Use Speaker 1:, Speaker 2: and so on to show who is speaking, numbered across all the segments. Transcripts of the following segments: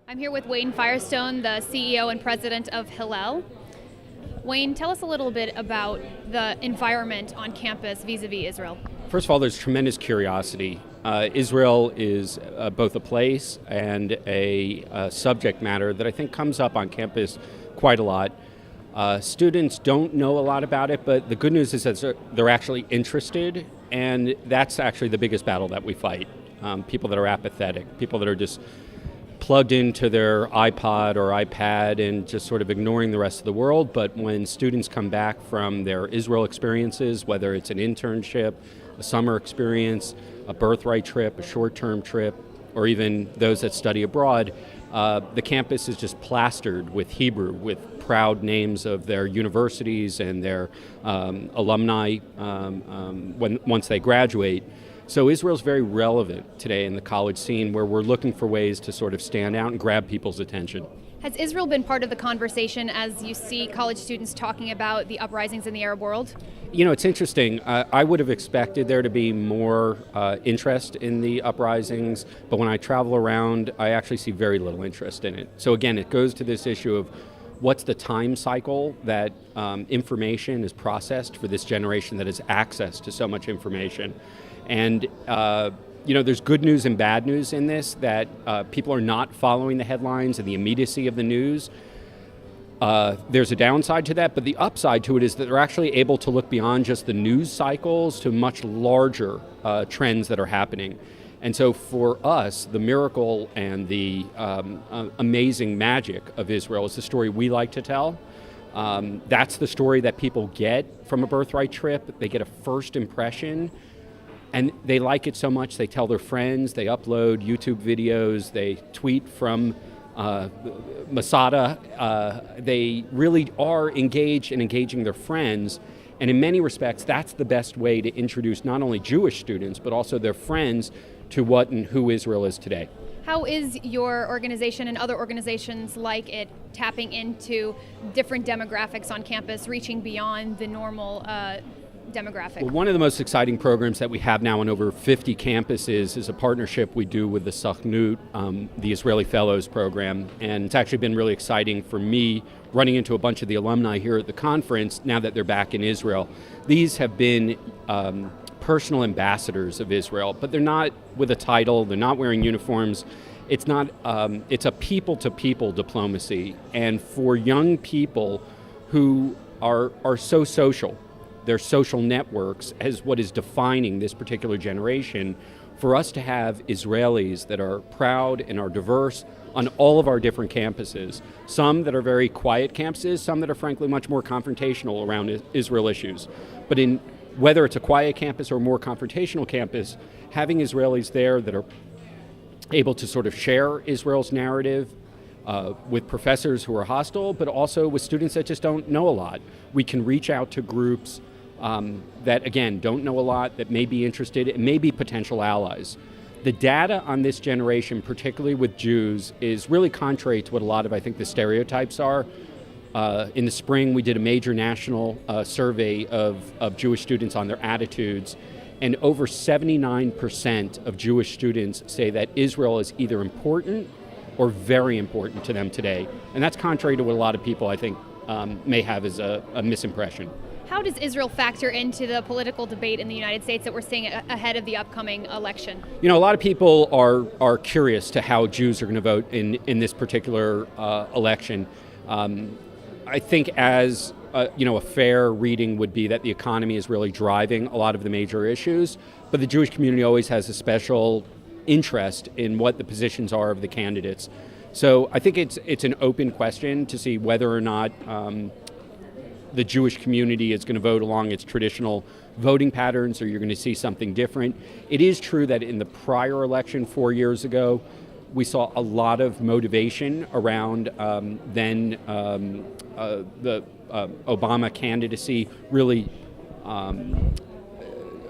Speaker 1: I'm here with Wayne Firestone, the CEO and president of Hillel. Wayne, tell us a little bit about the environment on campus vis-a-vis Israel.
Speaker 2: First of all, there's tremendous curiosity. Israel is both a place and a subject matter that I think comes up on campus quite a lot. Students don't know a lot about it, but the good news is that they're actually interested, and that's actually the biggest battle that we fight. People that are apathetic, people that are just plugged into their iPod or iPad and just sort of ignoring the rest of the world. But when students come back from their Israel experiences, whether it's an internship, a summer experience, a birthright trip, a short-term trip, or even those that study abroad, the campus is just plastered with Hebrew, with proud names of their universities and their alumni once they graduate. So Israel's very relevant today in the college scene, where we're looking for ways to sort of stand out and grab people's attention.
Speaker 1: Has Israel been part of the conversation as you see college students talking about the uprisings in the Arab world?
Speaker 2: You know, it's interesting. I would have expected there to be more interest in the uprisings, but when I travel around, I actually see very little interest in it. So again, it goes to this issue of what's the time cycle that information is processed for this generation that has access to so much information. And there's good news and bad news in this, that people are not following the headlines and the immediacy of the news. There's a downside to that, but the upside to it is that they're actually able to look beyond just the news cycles to much larger trends that are happening. And so for us, the miracle and the amazing magic of Israel is the story we like to tell. That's the story that people get from a birthright trip. They get a first impression. And they like it so much, they tell their friends, they upload YouTube videos, they tweet from Masada. They really are engaged and engaging their friends. And in many respects, that's the best way to introduce not only Jewish students, but also their friends to what and who Israel is today.
Speaker 1: How is your organization and other organizations like it tapping into different demographics on campus, reaching beyond the normal demographic?
Speaker 2: Well, one of the most exciting programs that we have now on over 50 campuses is a partnership we do with the Sachnut, the Israeli Fellows Program. And it's actually been really exciting for me running into a bunch of the alumni here at the conference now that they're back in Israel. These have been personal ambassadors of Israel, but they're not with a title, they're not wearing uniforms. It's a people-to-people diplomacy. And for young people who are so social, their social networks as what is defining this particular generation, for us to have Israelis that are proud and are diverse on all of our different campuses, some that are very quiet campuses, some that are frankly much more confrontational around Israel issues. But in whether it's a quiet campus or a more confrontational campus, having Israelis there that are able to sort of share Israel's narrative with professors who are hostile, but also with students that just don't know a lot. We can reach out to groups that, again, don't know a lot, that may be interested, and may be potential allies. The data on this generation, particularly with Jews, is really contrary to what a lot of, I think, the stereotypes are. In the spring, we did a major national survey of Jewish students on their attitudes, and over 79% of Jewish students say that Israel is either important or very important to them today. And that's contrary to what a lot of people, I think, may have as a misimpression.
Speaker 1: How does Israel factor into the political debate in the United States that we're seeing ahead of the upcoming election? You
Speaker 2: know, a lot of people are curious to how Jews are going to vote in this particular election. I think as a fair reading would be that the economy is really driving a lot of the major issues, but the Jewish community always has a special interest in what the positions are of the candidates. So I think it's an open question to see whether or not the Jewish community is going to vote along its traditional voting patterns, or you're going to see something different. It is true that in the prior election 4 years ago, we saw a lot of motivation around the Obama candidacy really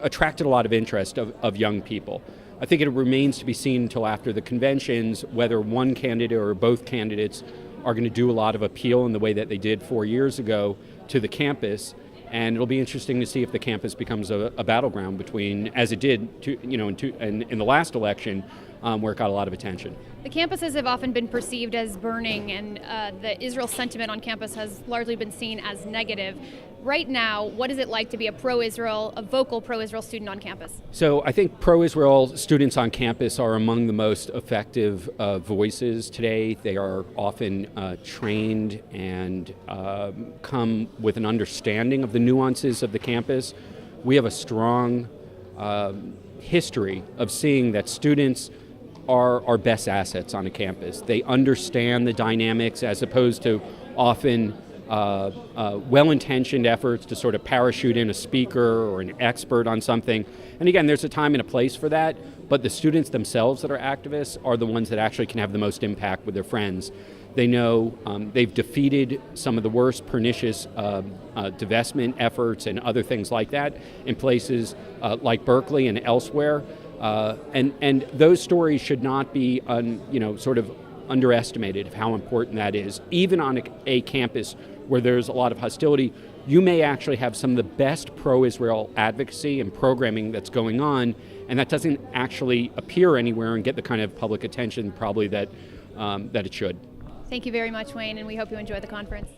Speaker 2: attracted a lot of interest of young people. I think it remains to be seen until after the conventions whether one candidate or both candidates are going to do a lot of appeal in the way that they did 4 years ago to the campus. And it'll be interesting to see if the campus becomes a battleground between, as it did in the last election, where it got a lot of attention.
Speaker 1: The campuses have often been perceived as burning, and the Israel sentiment on campus has largely been seen as negative. Right now, what is it like to be a pro-Israel, a vocal pro-Israel student on campus?
Speaker 2: So I think pro-Israel students on campus are among the most effective voices today. They are often trained and come with an understanding of the nuances of the campus. We have a strong history of seeing that students are our best assets on a campus. They understand the dynamics as opposed to often well-intentioned efforts to sort of parachute in a speaker or an expert on something. And again, there's a time and a place for that, but the students themselves that are activists are the ones that actually can have the most impact with their friends. They know they've defeated some of the worst pernicious divestment efforts and other things like that in places like Berkeley and elsewhere. And those stories should not be sort of underestimated of how important that is. Even on a campus where there's a lot of hostility, you may actually have some of the best pro-Israel advocacy and programming that's going on, and that doesn't actually appear anywhere and get the kind of public attention probably that it should.
Speaker 1: Thank you very much, Wayne, and we hope you enjoy the conference.